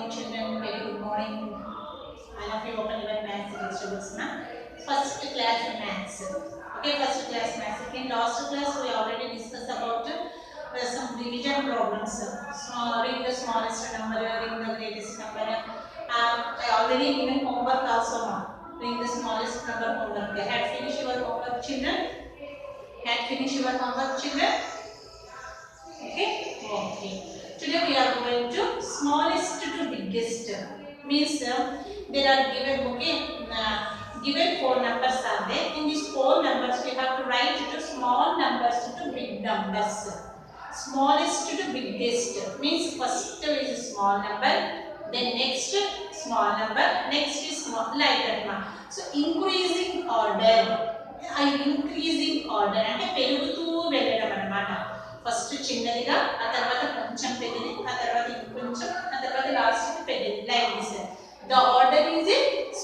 morning, children. Very good morning. All of you open your maths textbooks now. First class maths. Okay, first class maths. In last class, we already discussed about some division problems. Ring the smallest number, ring the greatest number. I already given homework also now. Ring the smallest number homework. Had finished your homework, children? Had finished your homework, children? Okay? Okay. Today we are going to smallest to biggest. Means there are given given four numbers are there. In these four numbers we have to write to small numbers to big numbers. Smallest to biggest means first is a small number, then next small number, next is small, like that one. So increasing order. Increasing order అంటే పెరుగుతూ వెళ్ళడం అన్నమాట. First చిన్నదిగా ఆ తర్వాత కొంచెం పెద్దది ఆ తర్వాత ఇంకొంచెం ఆ తర్వాత లాస్ట్ పెద్దది like this the order is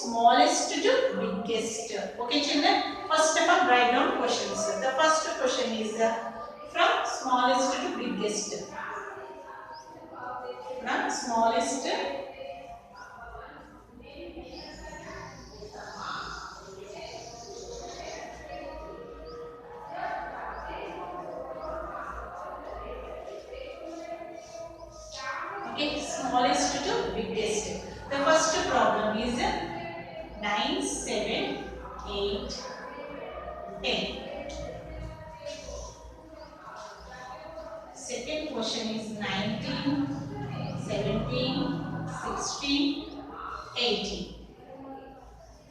smallest to biggest. Okay children, first of all write down questions. The first question is from smallest to biggest. From smallest smallest to biggest. The first problem is 9, 7, 8, 10. Second question is 19, 17, 16, 18.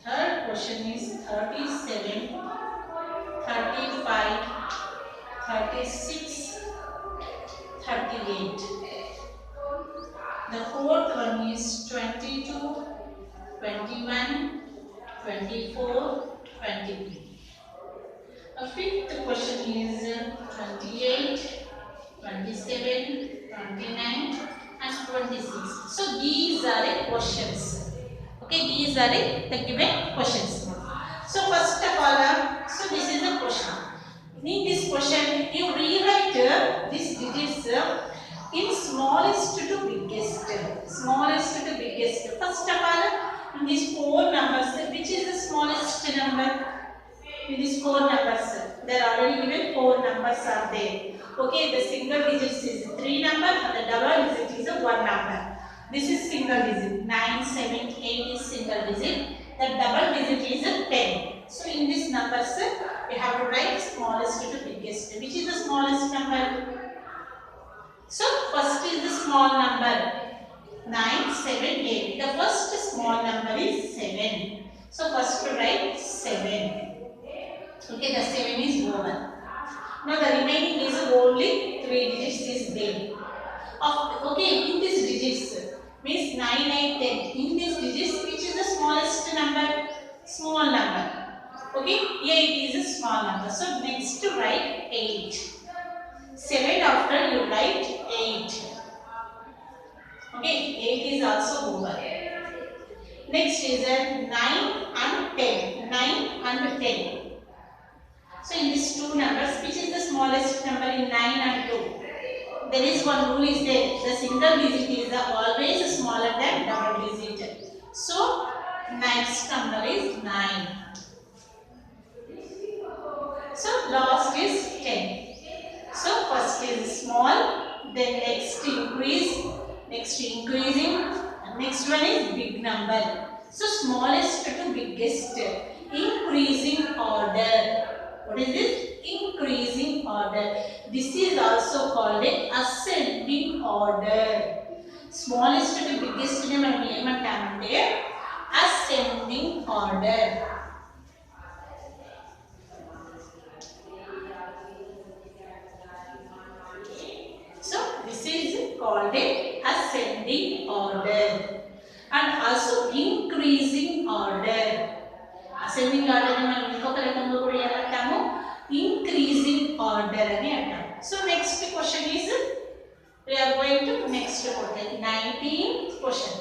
Third question is 37, 35, 36, 38. The fourth one is 22, 21, 24, 23. The fifth question is 28, 27, 29 and 26. So these are the questions. Okay, these are the given questions. So first of all, so this is the question. In this question, you rewrite these digits in smallest to biggest. Smallest to biggest. First of all, in these four numbers, which is the smallest number? In these four numbers, there are already given four numbers are there. Okay, the single digits is 3 number and the double digit is a 1 number. This is single digit. 9, 7, 8 is single digit. The double digit is a 10. So in these numbers, we have to write smallest to biggest. Which is the smallest number? So first is the small number 9, 7, 8. The first small number is 7. So first to write 7. Okay, the 7 is over. Now the remaining is only 3 digits is there. Okay, in these digits means 9, 8, 10. In these digits, which is the smallest number? Small number. Okay, 8 is a small number. So next to write 8. 7 after you write 8. Okay, 8 is also over. Next is 9 and 10. 9 and 10. So in these two numbers, which is the smallest number in 9 and 2? There is one rule is there. The single digit is always smaller than double digit. So next number is 9. So last is 10. So first is small, then next increasing, and next one is big number. So smallest to biggest, increasing order. What is this? Increasing order. This is also called a ascending order. Smallest to biggest ne మనం ఏమంటామంటే ascending order. So this is called a ascending order and also increasing order. Ascending order ni మనం ఇంకొక రకంగా కూడా ఏమంటాము increasing order అని అంటాం. So next question is we are going to next question. 19th question.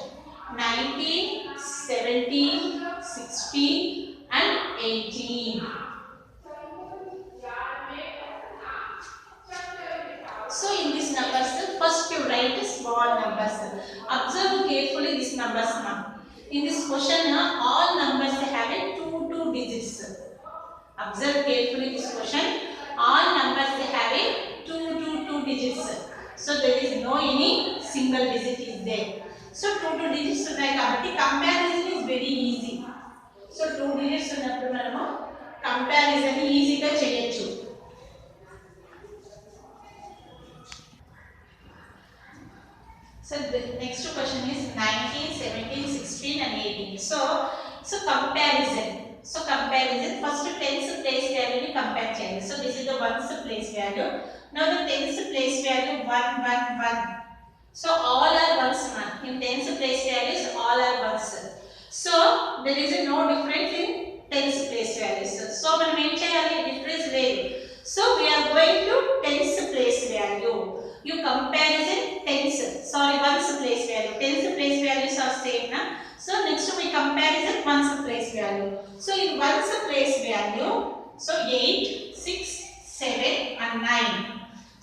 19, 17, 16 and 18. So in these numbers, first you write small numbers. Observe carefully these numbers now. In this question, all numbers have a 2 digits. Observe carefully this question. All numbers have a 2 digits. So there is no any single digit is there. So 2 digits ఉన్నాయి కాబట్టి comparison is very easy. So 2 digits ఉన్నప్పుడు మనము comparison ఈజీగా చేయొచ్చు. So the next question is 19, 17, 16 and 18. So comparison. So comparison, first tens place value ni compare cheyali. So this is the ones place value. Now the tens place value 1 1 1. So all are ones na. In tens place values all are ones. So there is no difference in tens place values. So మనం ఏం చేయాలి, difference లేదు. So we are going to tens place value. You comparison tens, sorry ones place value. Tens place values are same na. So next we comparison ones place value. So in ones place value, so 8, 6, 7 and 9.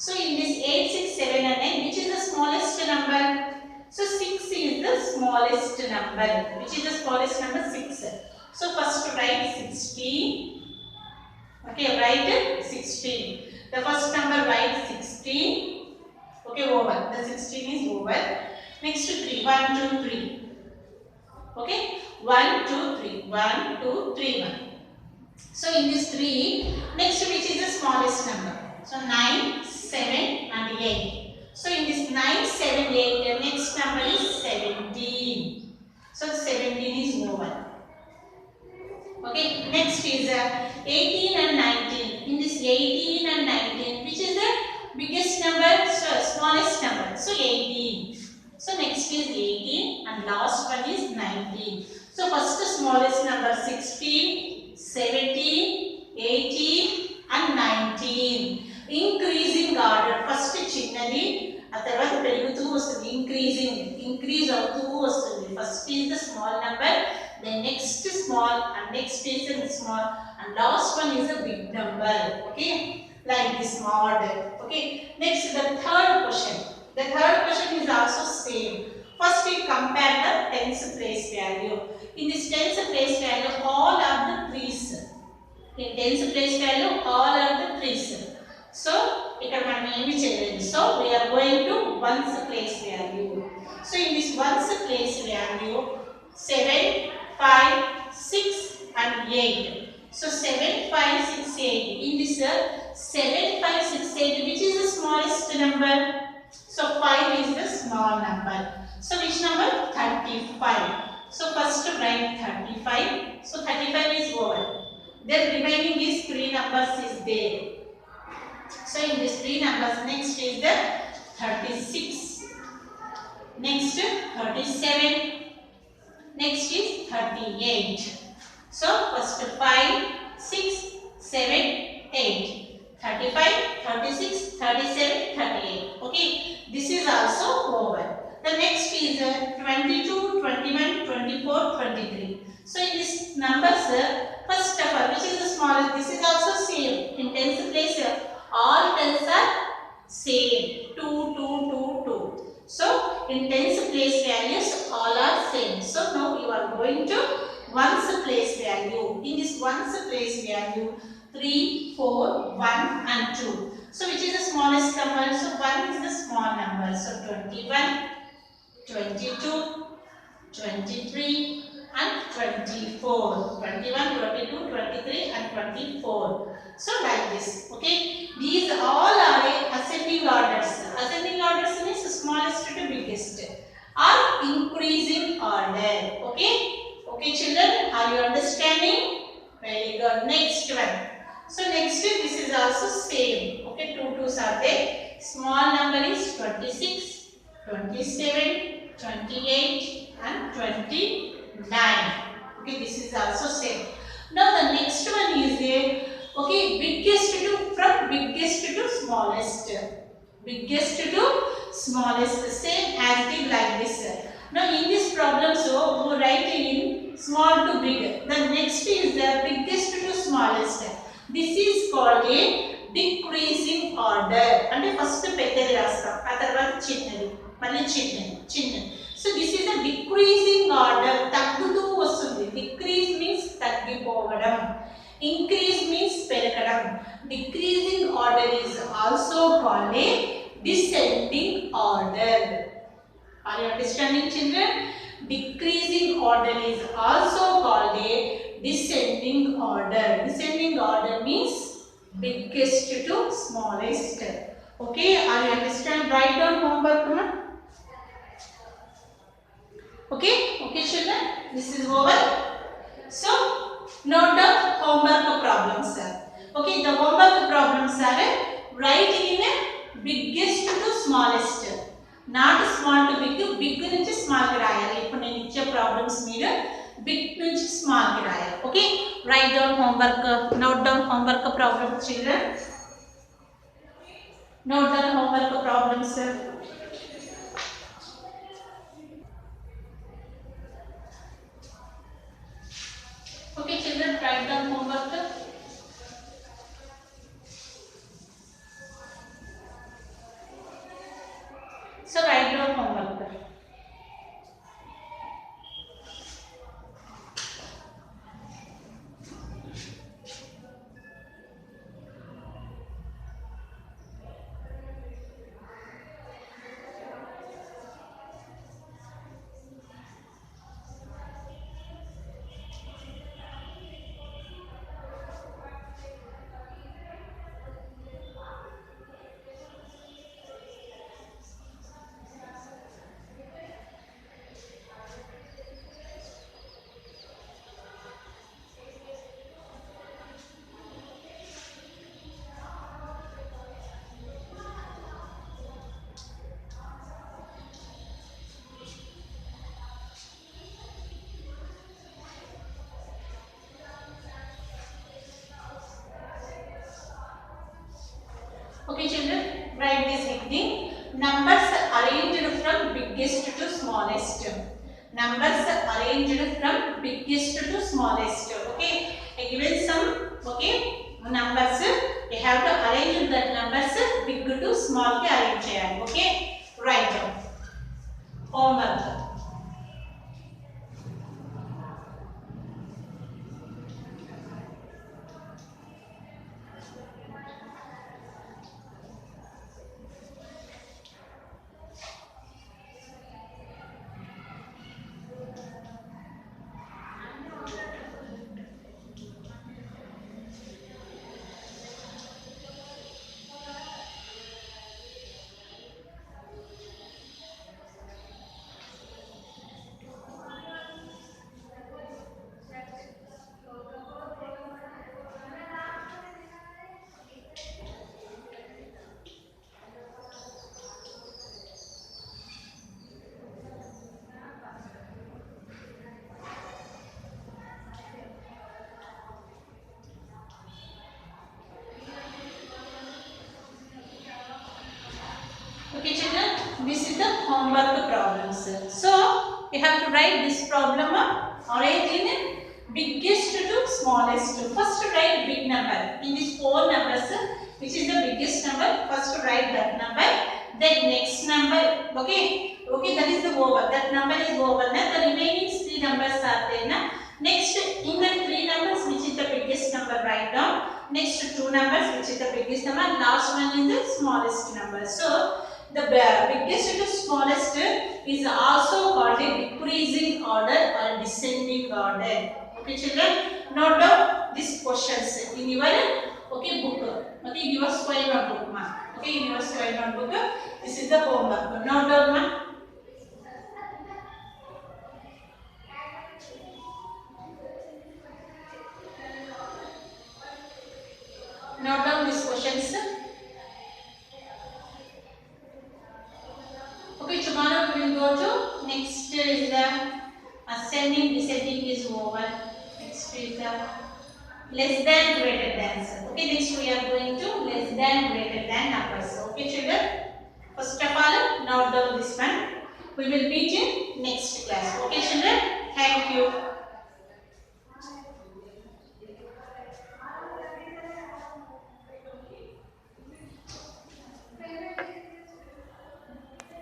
So in this 8, 6, 7 and 9, which is the smallest number? So 6 is the smallest number. Which is the smallest number? 6. So first write 16. Okay, write 16. The first number write 16. Okay, over. The 16 is over. Next 3. 1, 2, 3. Okay, 1, 2, 3. 1, 2, 3, 1. So in this 3, next which is the smallest number? So 9, 7 and 8. So in this 9, 7, 8, the next number is 17. So 17 is over. Okay, next is 18 and 19. In this 18 and 19, which is the biggest number? So smallest number. So 18. So next is 18 and last one is 19. So first smallest number 16, 17, 18 and 19. Increasing order. First చిన్నది ఆ తర్వాత పెరుగుతూ వస్తుంది. Increase అవుతూ వస్తుంది. First is the small number, then next small and next is the small and last one is a big number. Okay, like this order. Okay, next the third question. The third question is also same. First we compare the tens place value. In this tens place value all are the threes. In tens place value all are the threes. So ఇక్కడ మనం ఏమి చేయలేదు. So we are going to ones place value. So in this ones place value 7, 5, 6 and 8. So 7, 5, 6, 8. In this 7, 5, 6, 8, which is the smallest number? So 5 is the small number. So which number? 35. So first write 35. So 35 is over. Then remaining is 3 numbers is there. So in these 3 numbers, next is the 36. Next 37. Next is 38. So first 5, 6, 7, 8. 35, 36, 37, 38. Okay, this is also over. The next is 22, 21, 24, 23. So in these numbers, first of all, which is the smallest? This is also same. In tens place, all tens are same. 2, 2, 2, 2. So in tens place values, all are same. So now you are going to ones place value. In this ones place value, 3, 4, 1 and 2. So which is the smallest number? So 1 is the small number. So 21, 22, 23 and 24. 21, 22, 23 and 24. So like this. Okay. These all are ascending orders. Ascending orders means smallest to biggest. Or increasing order. Okay. Okay children, are you understanding? Very good. Next one. So next this is also same. Okay, 2 2s are there. Small number is 26, 27, 28 and 29. Okay, this is also same. Now the next one is there. Okay, biggest to from biggest to smallest. Biggest to smallest, same as it is like this. Now in this problem, so we write in small to big. The next is the biggest to smallest. This is called a decreasing order. And first పెద్దది రాస్తాం, ఆ తర్వాత చిన్నది. మళ్ళీ చిన్న. So this is a decreasing order. తగ్గుతూ వస్తుంది. Decrease means తగ్గిపోవడం. Increase means పెరగడం. Decreasing order is also called a descending order. Are you understanding, children? Decreasing order is also called a descending order. Descending order means biggest to smallest. Okay, are you understand? Write down homework, ma. Okay, children, this is over. So note down homework problems. Okay, the homework problems are write in a biggest to smallest. Not small to big, big నుంచి small కి రాయాలి. ఇప్పుడు నేను ఇచ్చే problems మీరు big నుంచి small కి రాయాలి. Okay, write down homework, note down homework problems, children. Note down homework problems. Okay, children, write down homework. So write down homework. Okay, children, write this heading. Numbers arranged from biggest to smallest. Numbers arranged from biggest to smallest. Okay, I given some. Okay, numbers you have to arrange that numbers big to small ki arrange cheyali. Okay, write down homework. Okay, children, this is the homework problems. So you have to write this problem arrange in biggest to smallest. First write big number. In these four numbers, which is the biggest number? First write that number. Then next number. Okay, that is the over. That number is over. Now the remaining three numbers are there. Now next in the three numbers, which is the biggest number, write down. Next two numbers, which is the biggest number. Last one is the smallest number. So the biggest to smallest is also called a decreasing order or descending order. Okay, children, note down these questions in your book. Okay, your square notebook, ma. Okay, in your square notebook, this is the homework. Note down, ma. Note down these questions. Okay, tomorrow we will go to next is the ascending, descending is over. Next is the less than, greater than. Okay, next we are going to less than, greater than numbers. Okay, children. First of all, note down this one. We will meet in next class. Okay, children. Thank you.